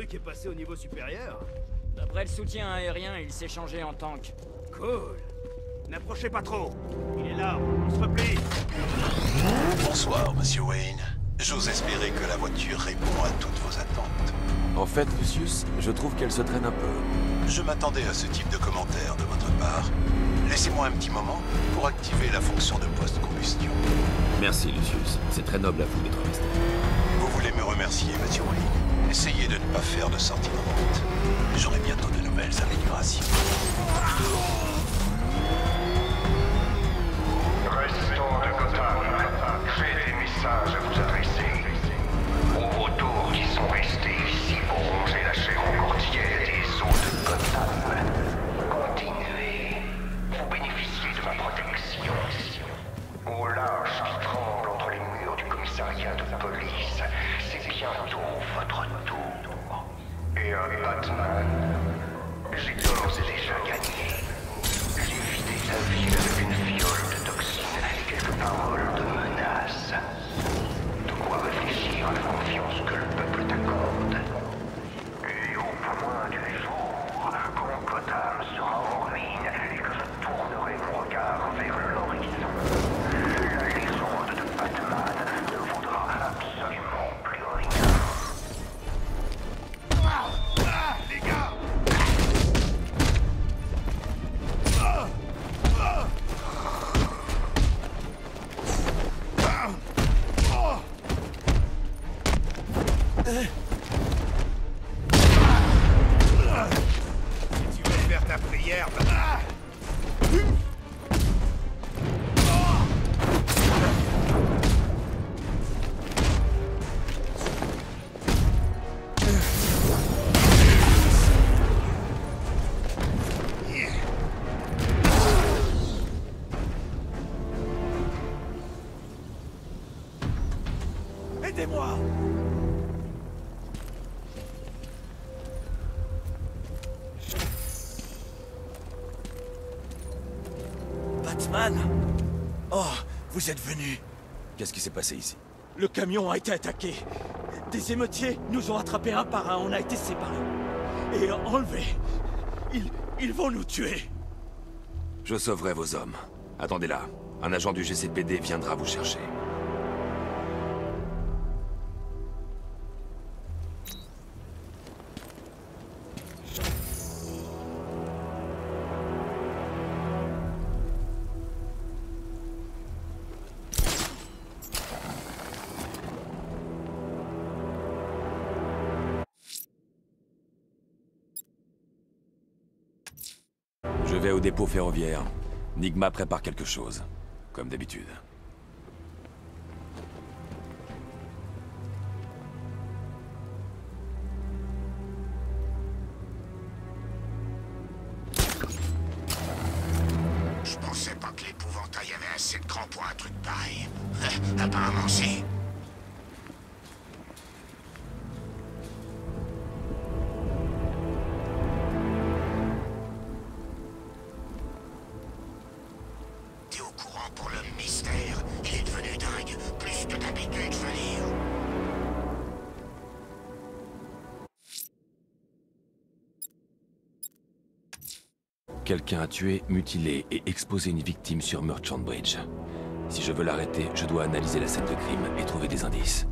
truc est passé au niveau supérieur? D'après le soutien aérien, il s'est changé en tank. Cool. N'approchez pas trop. Il est là, on se replie. Bonsoir, monsieur Wayne. J'ose espérer que la voiture répond à toutes vos attentes. En fait, Lucius, je trouve qu'elle se traîne un peu. Je m'attendais à ce type de commentaire de votre part. Laissez-moi un petit moment pour activer la fonction de post-combustion. Merci, Lucius. C'est très noble à vous d'être resté. Vous voulez me remercier, monsieur Wayne. Essayez de ne pas faire de sortie de route. J'aurai bientôt de nouvelles améliorations. Résistant de Gotham, j'ai des messages à vous adresser. Aux vautours qui sont restés ici pour ronger la chair encortière des eaux de Gotham. Continuez. Vous bénéficiez de ma protection. Aux lâches qui tremblent entre les murs du commissariat de police, c'est bientôt votre tour. Et à Batman, j'ai d'ores et déjà gagné. J'ai vidé sa ville avec une fiole de toxines et quelques paroles de menace. De quoi réfléchir à la confiance que le peuple t'accorde. Et au point du jour, quand Gotham sera en ruine et que je tournerai mon regard vers l'horizon, la légende de Batman ne vaudra absolument plus rien. Les gars! Si tu veux faire ta prière, aidez-moi! Batman? Oh, vous êtes venu. Qu'est-ce qui s'est passé ici? Le camion a été attaqué. Des émeutiers nous ont attrapés un par un, on a été séparés. Et enlevés. Ils vont nous tuer. Je sauverai vos hommes. Attendez là. Un agent du GCPD viendra vous chercher. Je vais au dépôt ferroviaire. Nigma prépare quelque chose, comme d'habitude. Je pensais pas que l'épouvantail avait assez de cran pour un truc pareil. Apparemment si. T'es au courant pour le mystère? Il est devenu dingue, plus que d'habitude, je veux dire. Quelqu'un a tué, mutilé et exposé une victime sur Merchant Bridge. Si je veux l'arrêter, je dois analyser la scène de crime et trouver des indices.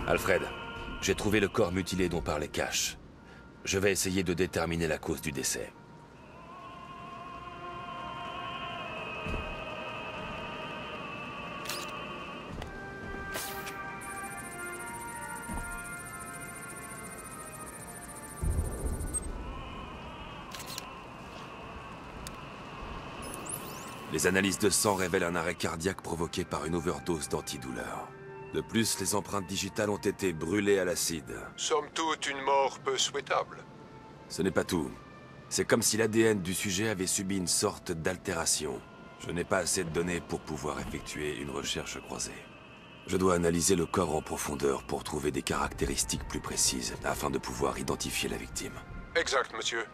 Alfred, j'ai trouvé le corps mutilé dont parlait Cash. Je vais essayer de déterminer la cause du décès. Les analyses de sang révèlent un arrêt cardiaque provoqué par une overdose d'antidouleur. De plus, les empreintes digitales ont été brûlées à l'acide. Somme toute, une mort peu souhaitable. Ce n'est pas tout. C'est comme si l'ADN du sujet avait subi une sorte d'altération. Je n'ai pas assez de données pour pouvoir effectuer une recherche croisée. Je dois analyser le corps en profondeur pour trouver des caractéristiques plus précises, afin de pouvoir identifier la victime. Exact, monsieur.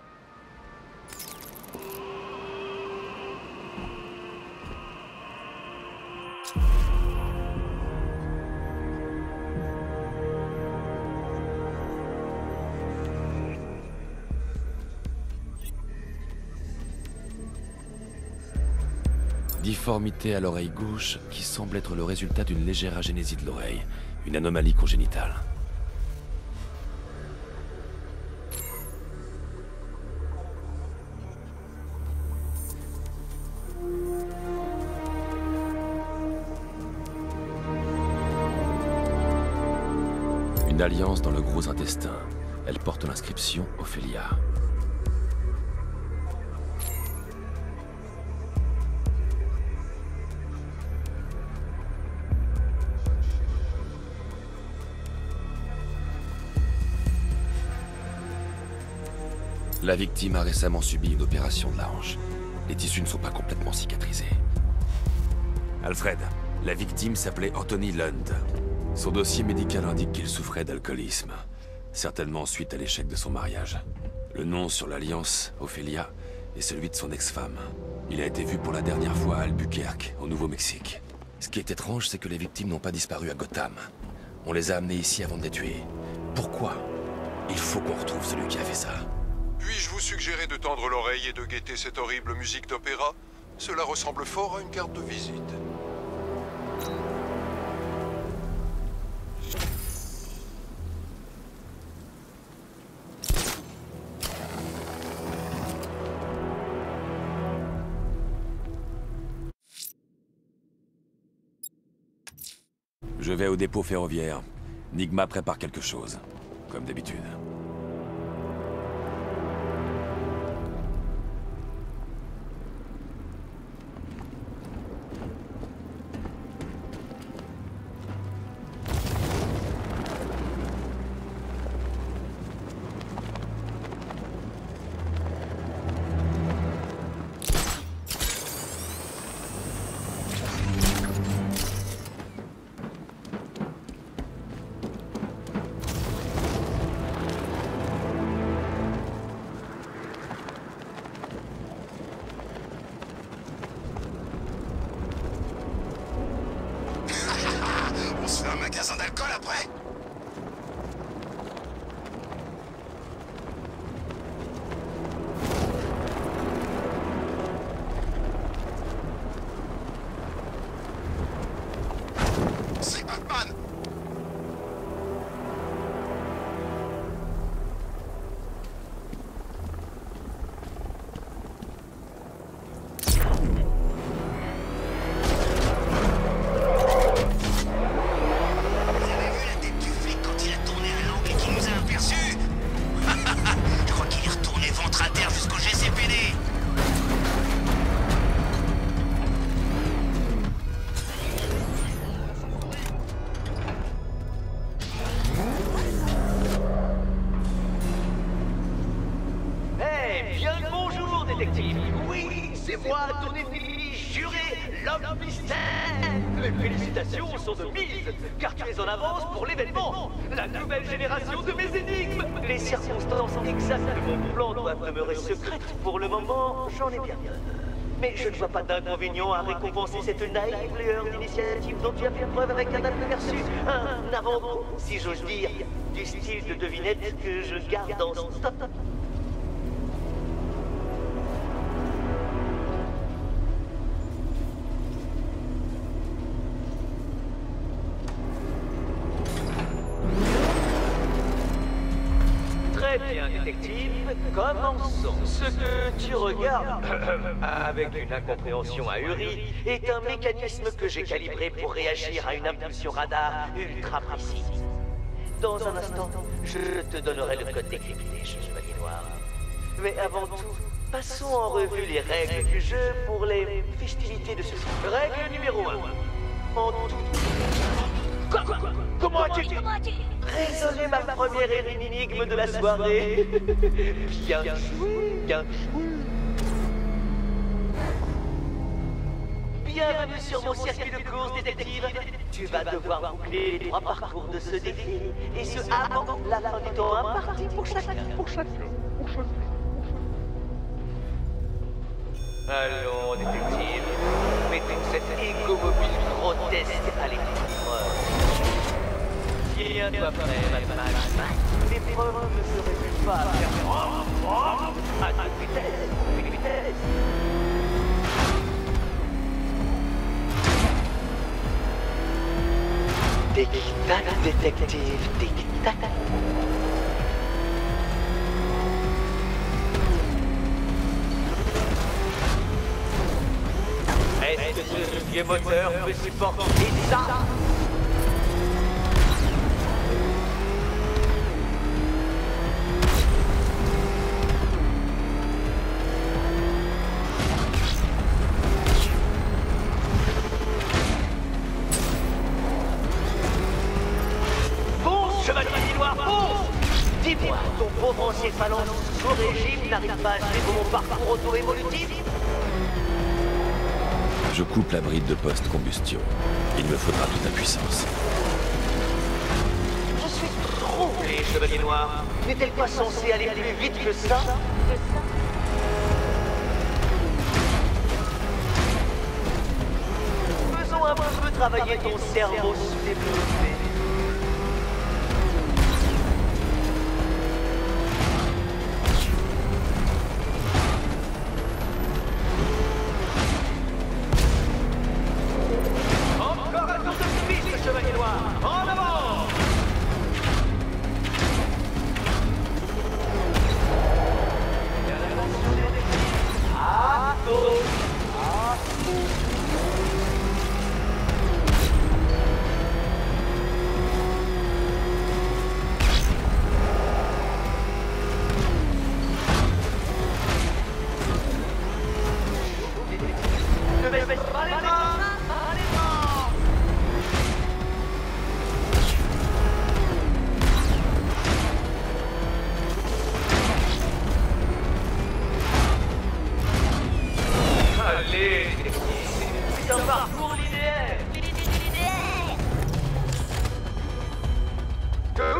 Difformité à l'oreille gauche qui semble être le résultat d'une légère agénésie de l'oreille, une anomalie congénitale. Une alliance dans le gros intestin. Elle porte l'inscription Ophélia. La victime a récemment subi une opération de la hanche. Les tissus ne sont pas complètement cicatrisés. Alfred, la victime s'appelait Anthony Lund. Son dossier médical indique qu'il souffrait d'alcoolisme, certainement suite à l'échec de son mariage. Le nom sur l'alliance, Ophélia, est celui de son ex-femme. Il a été vu pour la dernière fois à Albuquerque, au Nouveau-Mexique. Ce qui est étrange, c'est que les victimes n'ont pas disparu à Gotham. On les a amenées ici avant de les tuer. Pourquoi? Il faut qu'on retrouve celui qui a fait ça. Puis-je vous suggérer de tendre l'oreille et de guetter cette horrible musique d'opéra? Cela ressemble fort à une carte de visite. Je vais au dépôt ferroviaire. Nigma prépare quelque chose, comme d'habitude. Oui, c'est moi, ton ennemi juré, l'homme mystère. Les félicitations sont de mise, car tu es en avance pour l'événement. La nouvelle génération de mes énigmes. Les circonstances exactes de mon plan doivent demeurer secrètes. Pour le moment, j'en ai bien peur. Mais je ne vois pas d'inconvénient à récompenser cette naïve lueur d'initiative dont tu as fait preuve avec un aperçu, un avant-goût, si j'ose dire, du style de devinette que je garde en stock. Très bien, détective. Commençons. Ce que tu regardes, avec une incompréhension ahurie, est un mécanisme que j'ai calibré pour réagir à une impulsion radar ultra précise. Dans un instant, je te donnerai le code décrypté, Chevalier Noir. Mais avant tout, passons en revue les règles du jeu pour les festivités de ce soir. Règle numéro 1. En tout... Comment as-tu résolu ma première énigme de la soirée? Bien joué, bien joué. Bienvenue sur mon circuit de course, détective. Tu vas devoir boucler les 3 parcours de ce défi, et ce avant la fin du temps imparti pour chacun. Allons, détective. Mettons cette égo-mobile grotesque à l'épreuve. Tiens-toi prêt, Batman. L'épreuve ne se résume pas à faire... à toute vitesse, Tic-tac, détective, tic-tac. Est-ce que ce vieux moteur peut supporter ça? Dis-moi, ton pauvre encéphalon sous régime n'arrive pas à suivre mon parcours auto-évolutif? Je coupe la bride de post-combustion. Il me faudra toute la puissance. Je suis troublé, Chevalier Noir. N'est-elle pas censée aller plus vite que ça? Faisons un peu travailler ton cerveau sous-développé.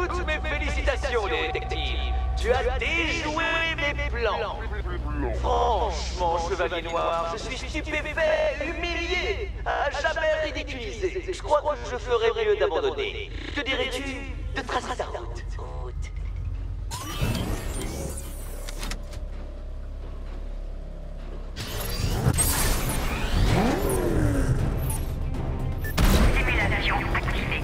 Toutes mes félicitations, détective. Tu as déjoué mes plans. Franchement, Chevalier Noir, je suis stupéfait, humilié, à jamais ridiculisé. Je crois que je ferais mieux d'abandonner. Que dirais-tu de tracer ta route? Simulation activée.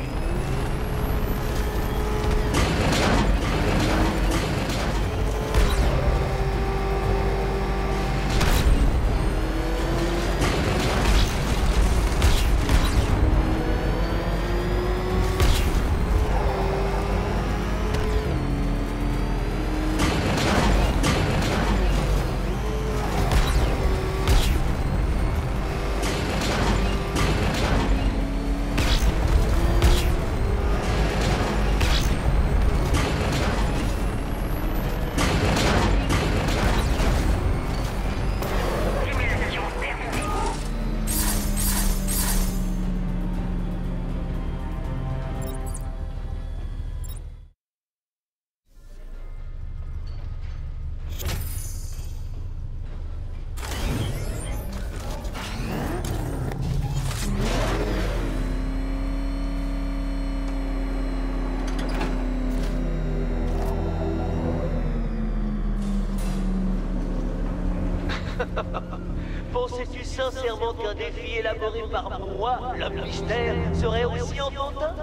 Pensais-tu sincèrement qu'un défi élaboré par moi, l'homme mystère, serait aussi enfantin?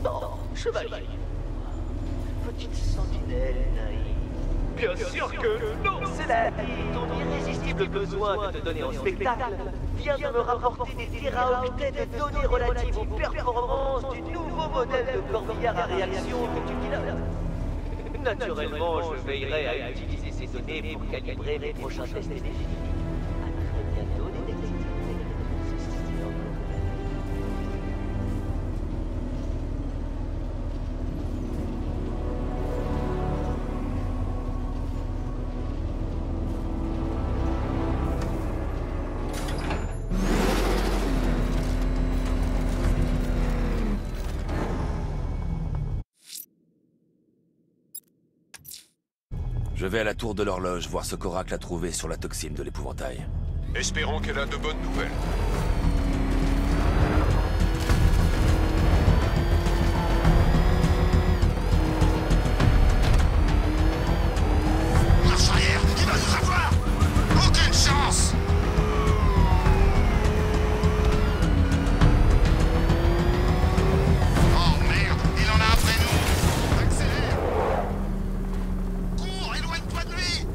Non, chevalier. petite sentinelle naïve. Bien sûr que non. Cela dit, ton irrésistible besoin de te donner en spectacle vient de me rapporter des téraoctets de données relatives aux performances du nouveau modèle de corbillard à réaction que tu pilotes. Naturellement, je veillerai à utiliser ces données pour calibrer mes prochains tests définitifs. À très bientôt, détective. Je vais à la tour de l'horloge voir ce qu'Oracle a trouvé sur la toxine de l'épouvantail. Espérons qu'elle a de bonnes nouvelles. Marche arrière, il va nous avoir! Aucune chance! Oh merde, il en a après nous! Accélère! Cours, éloigne-toi de lui!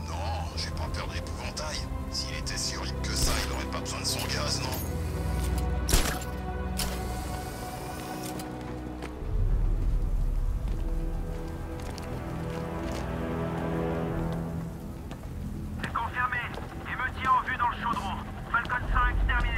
Non, j'ai pas peur de l'épouvantail. S'il était si horrible que ça, il aurait pas besoin de son gaz, non? Confirmé. Émeutier en vue dans le chaudron. Falcon 5 terminé.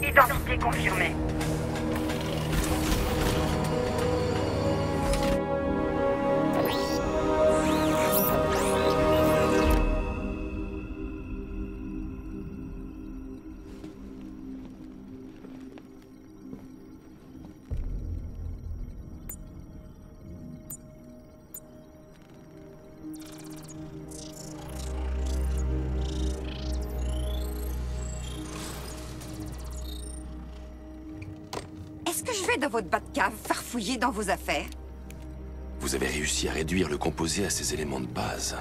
Identité confirmée. Qu'est-ce que je vais dans votre Batcave farfouiller dans vos affaires? Vous avez réussi à réduire le composé à ses éléments de base.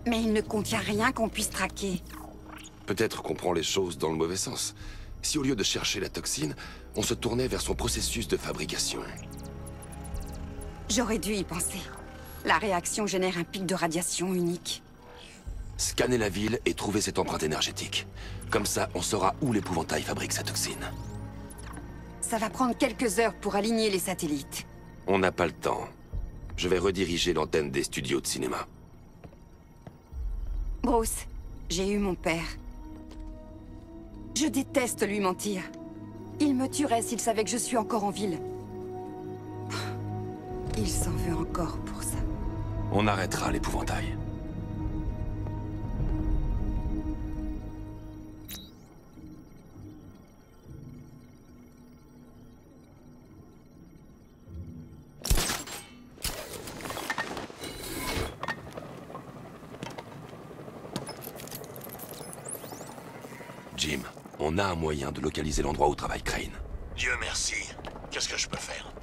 Mais il ne contient rien qu'on puisse traquer. Peut-être qu'on prend les choses dans le mauvais sens. Si au lieu de chercher la toxine, on se tournait vers son processus de fabrication. J'aurais dû y penser. La réaction génère un pic de radiation unique. Scanner la ville et trouver cette empreinte énergétique. Comme ça, on saura où l'épouvantail fabrique sa toxine. Ça va prendre quelques heures pour aligner les satellites. On n'a pas le temps. Je vais rediriger l'antenne des studios de cinéma. Bruce, j'ai eu mon père. Je déteste lui mentir. Il me tuerait s'il savait que je suis encore en ville. Il s'en veut encore pour ça. On arrêtera l'épouvantail. Jim, on a un moyen de localiser l'endroit où travaille Crane. Dieu merci. Qu'est-ce que je peux faire?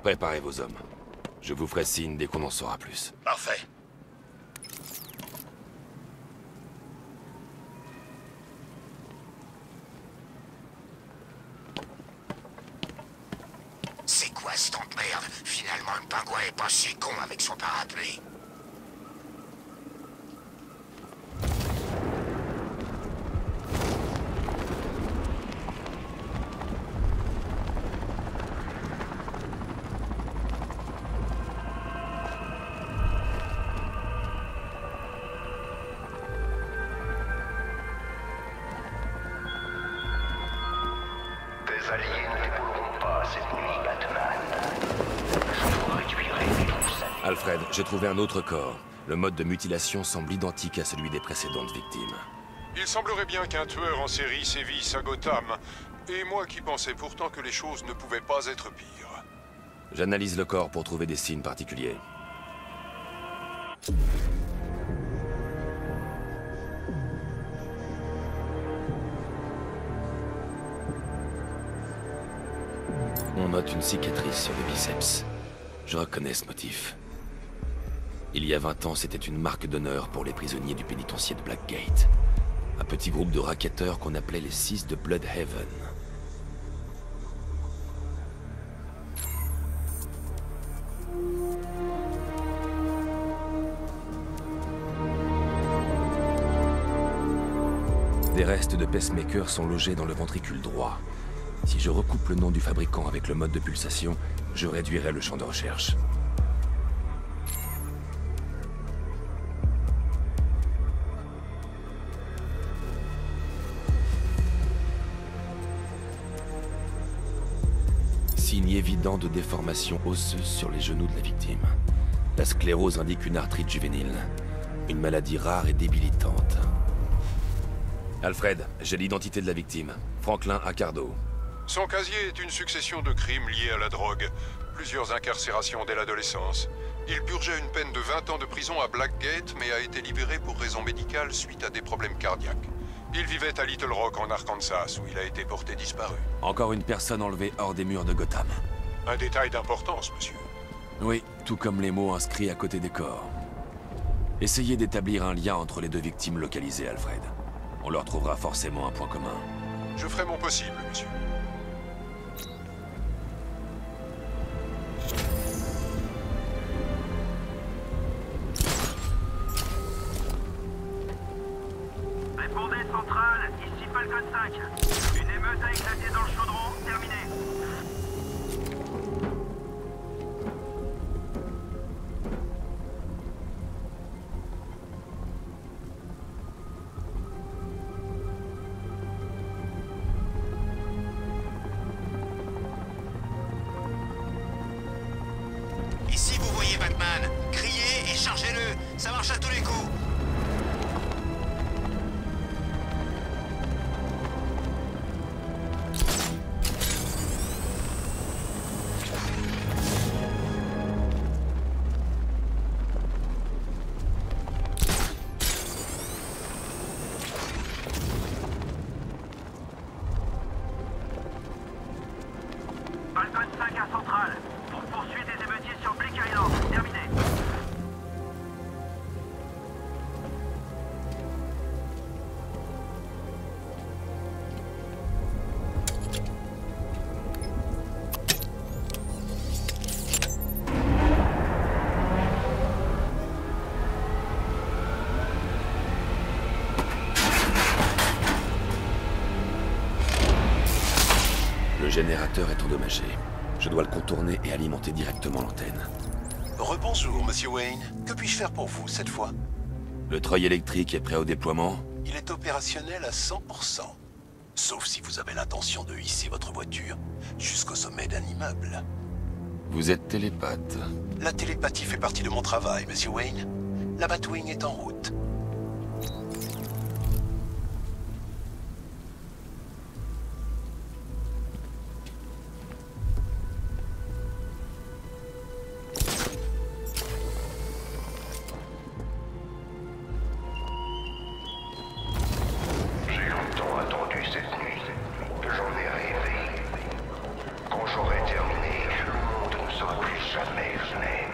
Préparez vos hommes. Je vous ferai signe dès qu'on en saura plus. Parfait. C'est quoi cette merde? Finalement, le pingouin est pas si con avec son parapluie. alliés ne t'épauleront pas cette nuit, Batman. Je vous réduirai tous à... Alfred, j'ai trouvé un autre corps. Le mode de mutilation semble identique à celui des précédentes victimes. Il semblerait bien qu'un tueur en série sévisse à Gotham. Et moi qui pensais pourtant que les choses ne pouvaient pas être pires. J'analyse le corps pour trouver des signes particuliers. On note une cicatrice sur le biceps. Je reconnais ce motif. Il y a 20 ans, c'était une marque d'honneur pour les prisonniers du pénitencier de Blackgate. Un petit groupe de racketteurs qu'on appelait les 6 de Bloodhaven. Des restes de pacemakers sont logés dans le ventricule droit. Si je recoupe le nom du fabricant avec le mode de pulsation, je réduirai le champ de recherche. Signe évident de déformation osseuse sur les genoux de la victime. La sclérose indique une arthrite juvénile. Une maladie rare et débilitante. Alfred, j'ai l'identité de la victime. Franklin Accardo. Son casier est une succession de crimes liés à la drogue. Plusieurs incarcérations dès l'adolescence. Il purgeait une peine de 20 ans de prison à Blackgate, mais a été libéré pour raisons médicales suite à des problèmes cardiaques. Il vivait à Little Rock en Arkansas, où il a été porté disparu. Encore une personne enlevée hors des murs de Gotham. Un détail d'importance, monsieur. Oui, tout comme les mots inscrits à côté des corps. Essayez d'établir un lien entre les deux victimes localisées, Alfred. On leur trouvera forcément un point commun. Je ferai mon possible, monsieur. Répondez, centrale, ici Falcon 5. Une émeute a éclaté dans le chaudron, terminé. Ici, vous voyez Batman. Criez et chargez-le. Ça marche à tous les coups. Falcon 5 à centrale. Pour poursuivre des émeutiers sur Bleak Island, terminé. Le générateur est endommagé. Je dois le contourner et alimenter directement l'antenne. Rebonjour, Monsieur Wayne. Que puis-je faire pour vous, cette fois? Le treuil électrique est prêt au déploiement? Il est opérationnel à 100%. Sauf si vous avez l'intention de hisser votre voiture jusqu'au sommet d'un immeuble. Vous êtes télépathe. La télépathie fait partie de mon travail, Monsieur Wayne. La Batwing est en route. J'ai longtemps attendu cette nuit. J'en ai rêvé. Quand j'aurai terminé, le monde ne sera plus jamais le même.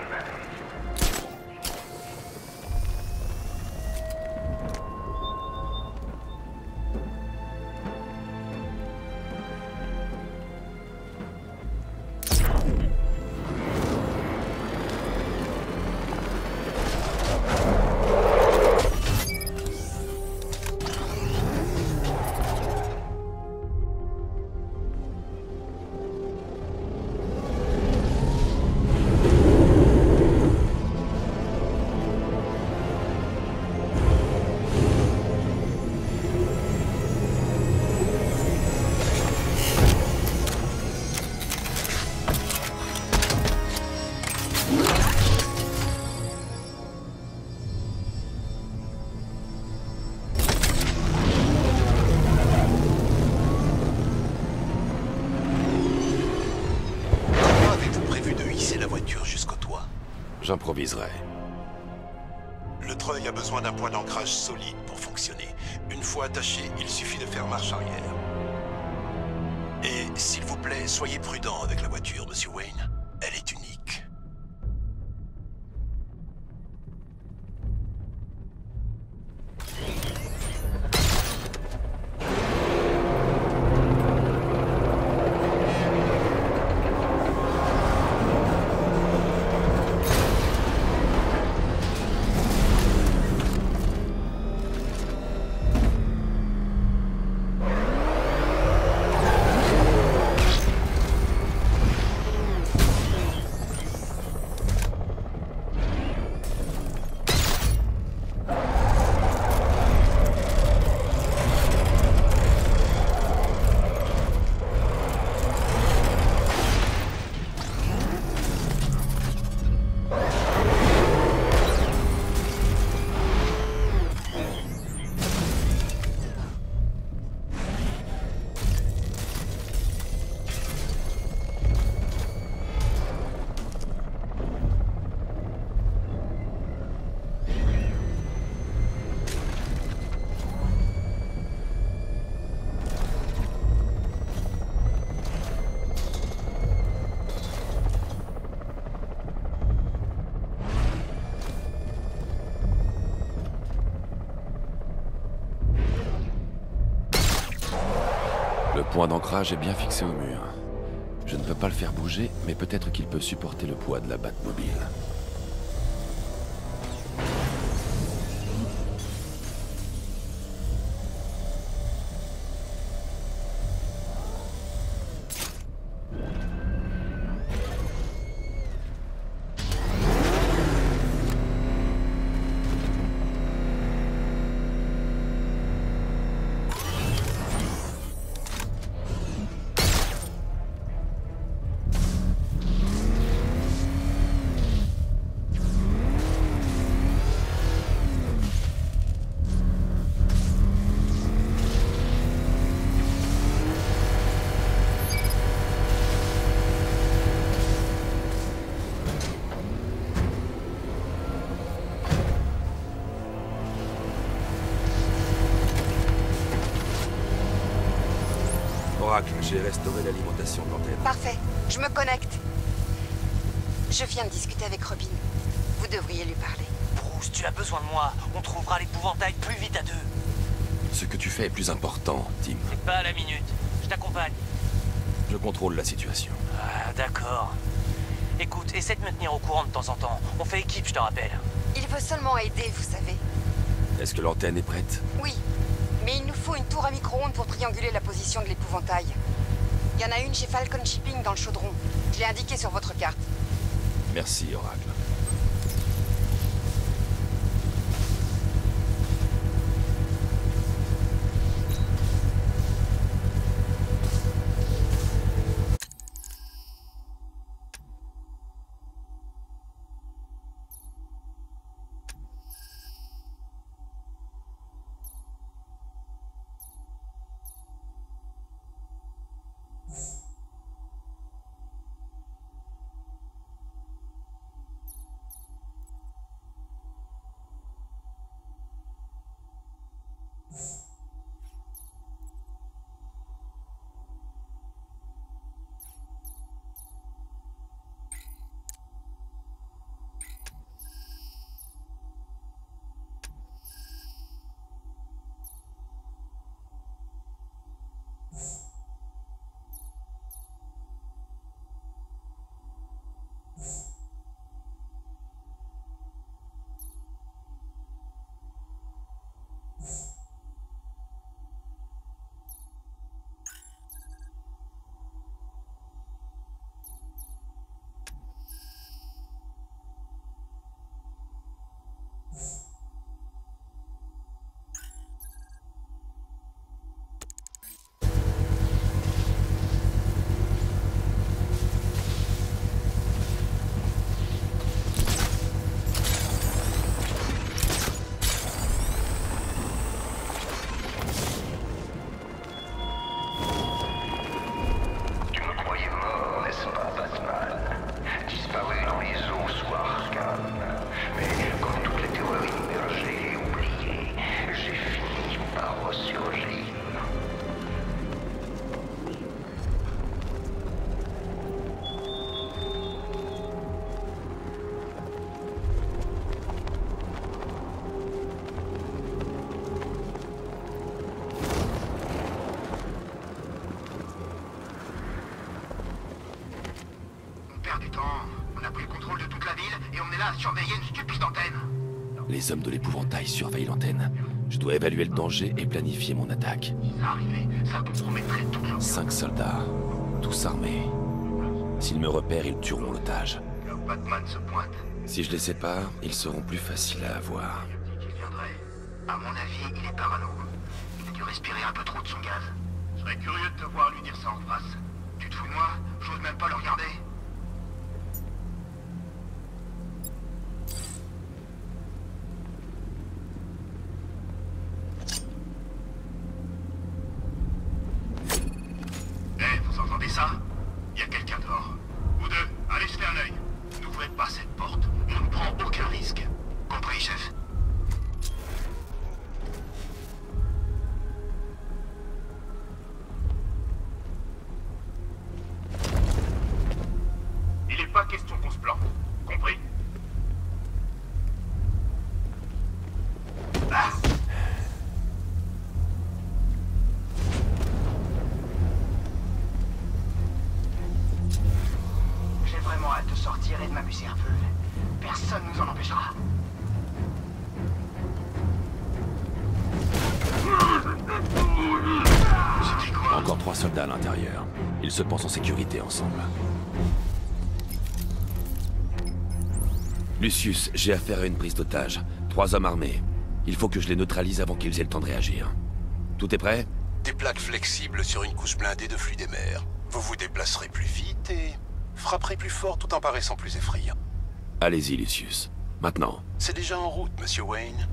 J'improviserai. Le treuil a besoin d'un point d'ancrage solide pour fonctionner. Une fois attaché, il suffit de faire marche arrière. Et s'il vous plaît, soyez prudent avec la voiture, Monsieur Wayne. Elle est unique. Le point d'ancrage est bien fixé au mur. Je ne peux pas le faire bouger, mais peut-être qu'il peut supporter le poids de la Batmobile. Oracle, j'ai restauré l'alimentation de l'antenne. Parfait, je me connecte. Je viens de discuter avec Robin. Vous devriez lui parler. Bruce, tu as besoin de moi. On trouvera l'épouvantail plus vite à deux. Ce que tu fais est plus important, Tim. C'est pas à la minute. Je t'accompagne. Je contrôle la situation. Ah, d'accord. Écoute, essaie de me tenir au courant de temps en temps. On fait équipe, je te rappelle. Il veut seulement aider, vous savez. Est-ce que l'antenne est prête? Oui, mais il nous faut une tour à micro-ondes pour trianguler la position de l'épouvantail. Il y en a une chez Falcon Shipping dans le chaudron. Je l'ai indiqué sur votre carte. Merci, Oracle. Et on est là à surveiller une stupide antenne. Les hommes de l'épouvantail surveillent l'antenne. Je dois évaluer le danger et planifier mon attaque. Arrivé, ça compromettrait toute leur... 5 soldats, tous armés. S'ils me repèrent, ils tueront l'otage. Le Batman se pointe. Si je les sépare, ils seront plus faciles à avoir. Il viendrait. À mon avis, il est parano. Il a dû respirer un peu trop de son gaz. Je serais curieux de te voir lui dire ça en face. Tu te fous de moi? J'ose même pas le regarder. Vous entendez ça? Il y a quelqu'un dehors. Vous deux, allez jeter un œil. N'ouvrez pas cette porte. On ne prend aucun risque. Compris, chef? Il n'est pas question qu'on se plante. Compris? Ah! J'ai vraiment hâte de sortir et de m'amuser un peu. Personne nous en empêchera. C'était quoi? Encore 3 soldats à l'intérieur. Ils se pensent en sécurité ensemble. Lucius, j'ai affaire à une prise d'otage. 3 hommes armés. Il faut que je les neutralise avant qu'ils aient le temps de réagir. Tout est prêt? Des plaques flexibles sur une couche blindée de fluide émer. Vous vous déplacerez plus vite et frapperez plus fort tout en paraissant plus effrayant. Allez-y, Lucius. Maintenant. C'est déjà en route, Monsieur Wayne.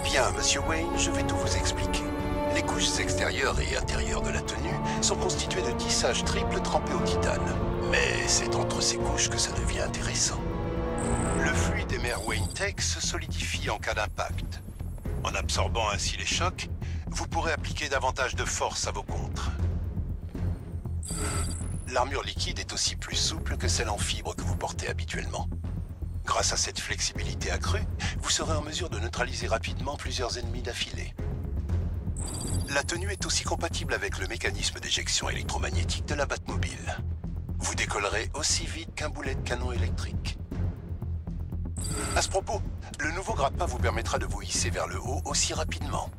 Bien, Monsieur Wayne, je vais tout vous expliquer. Les couches extérieures et intérieures de la tenue sont constituées de tissage triple trempé au titane. Mais c'est entre ces couches que ça devient intéressant. Le fluide émer Wayne Tech se solidifie en cas d'impact. En absorbant ainsi les chocs, vous pourrez appliquer davantage de force à vos contres. L'armure liquide est aussi plus souple que celle en fibre que vous portez habituellement. Grâce à cette flexibilité accrue, vous serez en mesure de neutraliser rapidement plusieurs ennemis d'affilée. La tenue est aussi compatible avec le mécanisme d'éjection électromagnétique de la Batmobile. Vous décollerez aussi vite qu'un boulet de canon électrique. À ce propos, le nouveau grappin vous permettra de vous hisser vers le haut aussi rapidement.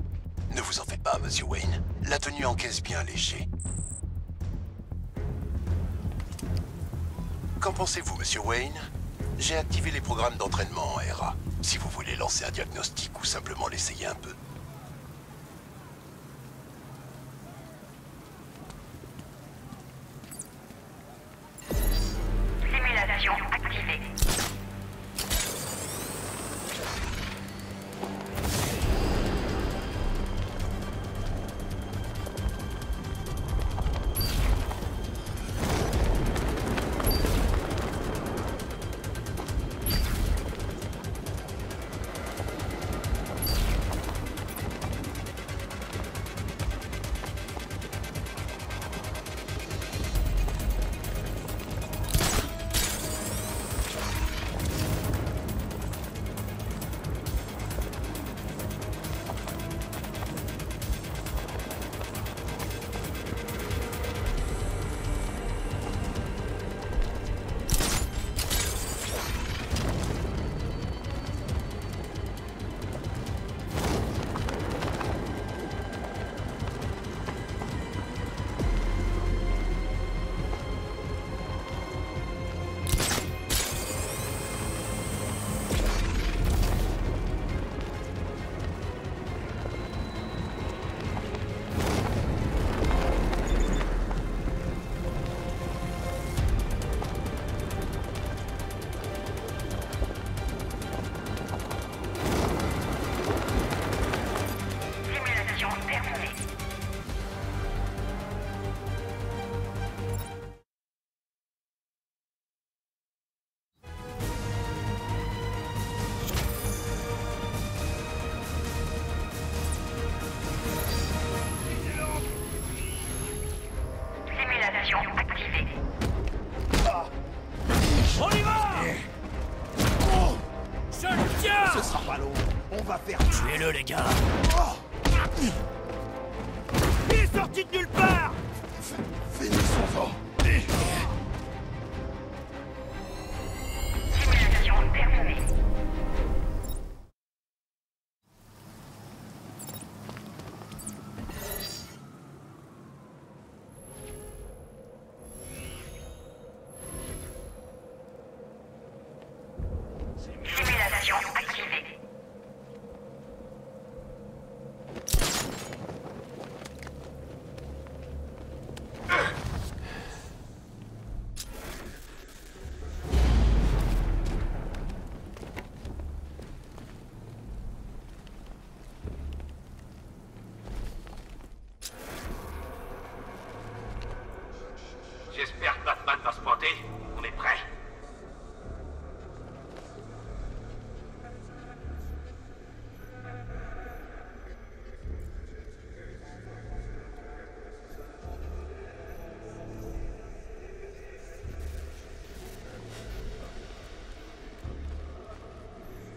Ne vous en faites pas, Monsieur Wayne. La tenue encaisse bien léger. Qu'en pensez-vous, Monsieur Wayne? J'ai activé les programmes d'entraînement en RA, si vous voulez lancer un diagnostic ou simplement l'essayer un peu. Simulation activée. Simulation activée. On y va! Je le tiens! Ce sera pas long. On va faire... Tuez-le, les gars! Il est sorti de nulle part! Finissons-en. Simulation terminée. Simulation activée. J'espère que Batman va se pointer. On est prêt.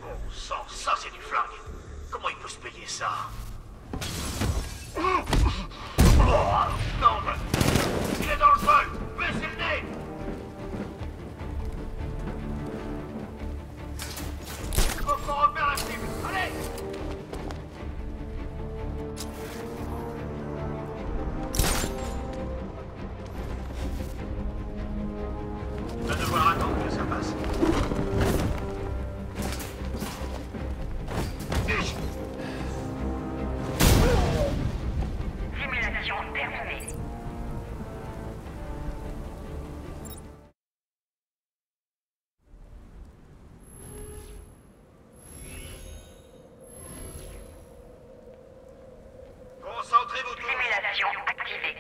Bon sang, ça c'est du flingue. Comment il peut se payer ça? Oh, non, il est dans le feu. Baissez le nez. Faut repère la cible. Allez. On va devoir attendre que ça passe. Simulation terminée. Concentrez-vous tous. Simulation activée.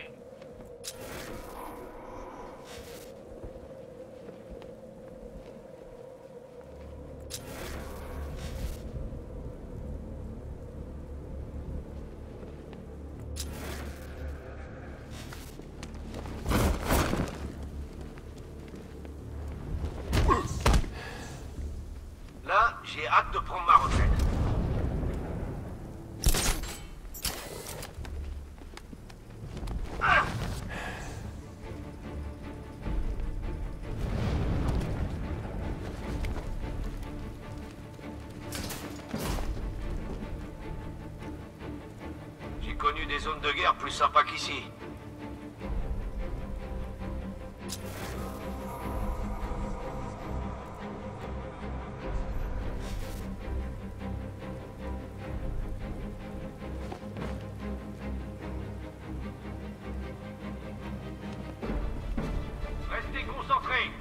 Là, j'ai hâte de prendre ma retraite. J'ai connu des zones de guerre plus sympas qu'ici. Restez concentrés.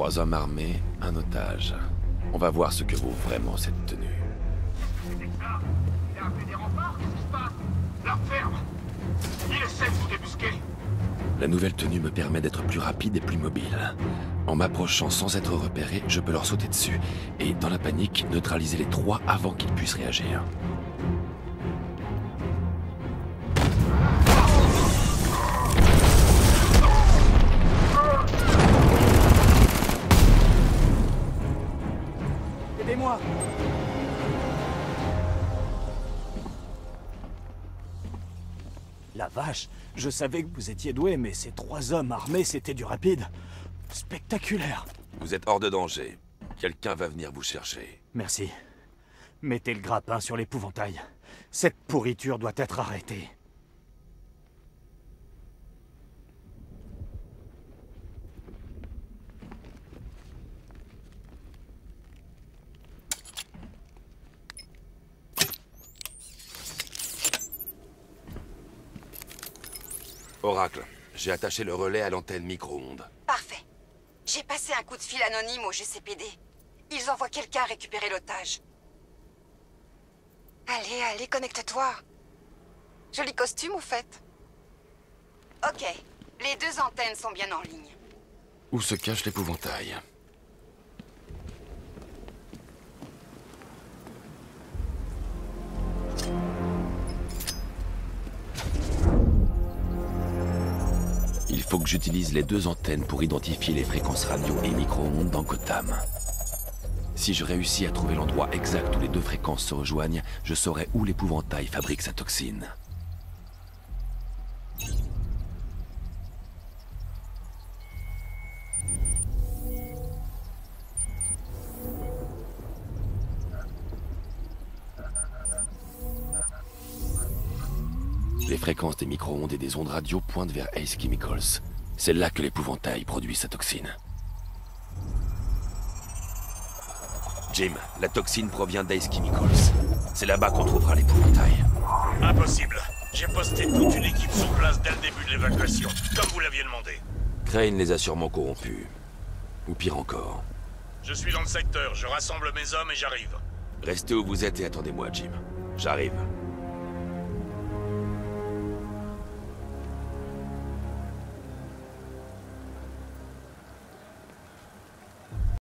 3 hommes armés, un otage. On va voir ce que vaut vraiment cette tenue. Il a appelé des remparts, qu'est-ce qui se passe? La ferme! Il essaie de vous débusquer! La nouvelle tenue me permet d'être plus rapide et plus mobile. En m'approchant sans être repéré, je peux leur sauter dessus, et dans la panique, neutraliser les 3 avant qu'ils puissent réagir. Aidez-moi! La vache, je savais que vous étiez doué, mais ces 3 hommes armés, c'était du rapide. Spectaculaire. Vous êtes hors de danger. Quelqu'un va venir vous chercher. Merci. Mettez le grappin sur l'épouvantail. Cette pourriture doit être arrêtée. Oracle, j'ai attaché le relais à l'antenne micro-ondes. Parfait. J'ai passé un coup de fil anonyme au GCPD. Ils envoient quelqu'un récupérer l'otage. Allez, allez, connecte-toi. Joli costume, au fait. Ok. Les 2 antennes sont bien en ligne. Où se cache l'épouvantail? Il faut que j'utilise les 2 antennes pour identifier les fréquences radio et micro-ondes dans Gotham. Si je réussis à trouver l'endroit exact où les 2 fréquences se rejoignent, je saurai où l'épouvantail fabrique sa toxine. Les fréquences des micro-ondes et des ondes radio pointent vers Ace Chemicals. C'est là que l'épouvantail produit sa toxine. Jim, la toxine provient d'Ace Chemicals. C'est là-bas qu'on trouvera l'épouvantail. Impossible. J'ai posté toute une équipe sur place dès le début de l'évacuation, comme vous l'aviez demandé. Crane les a sûrement corrompus. Ou pire encore. Je suis dans le secteur, je rassemble mes hommes et j'arrive. Restez où vous êtes et attendez-moi, Jim. J'arrive.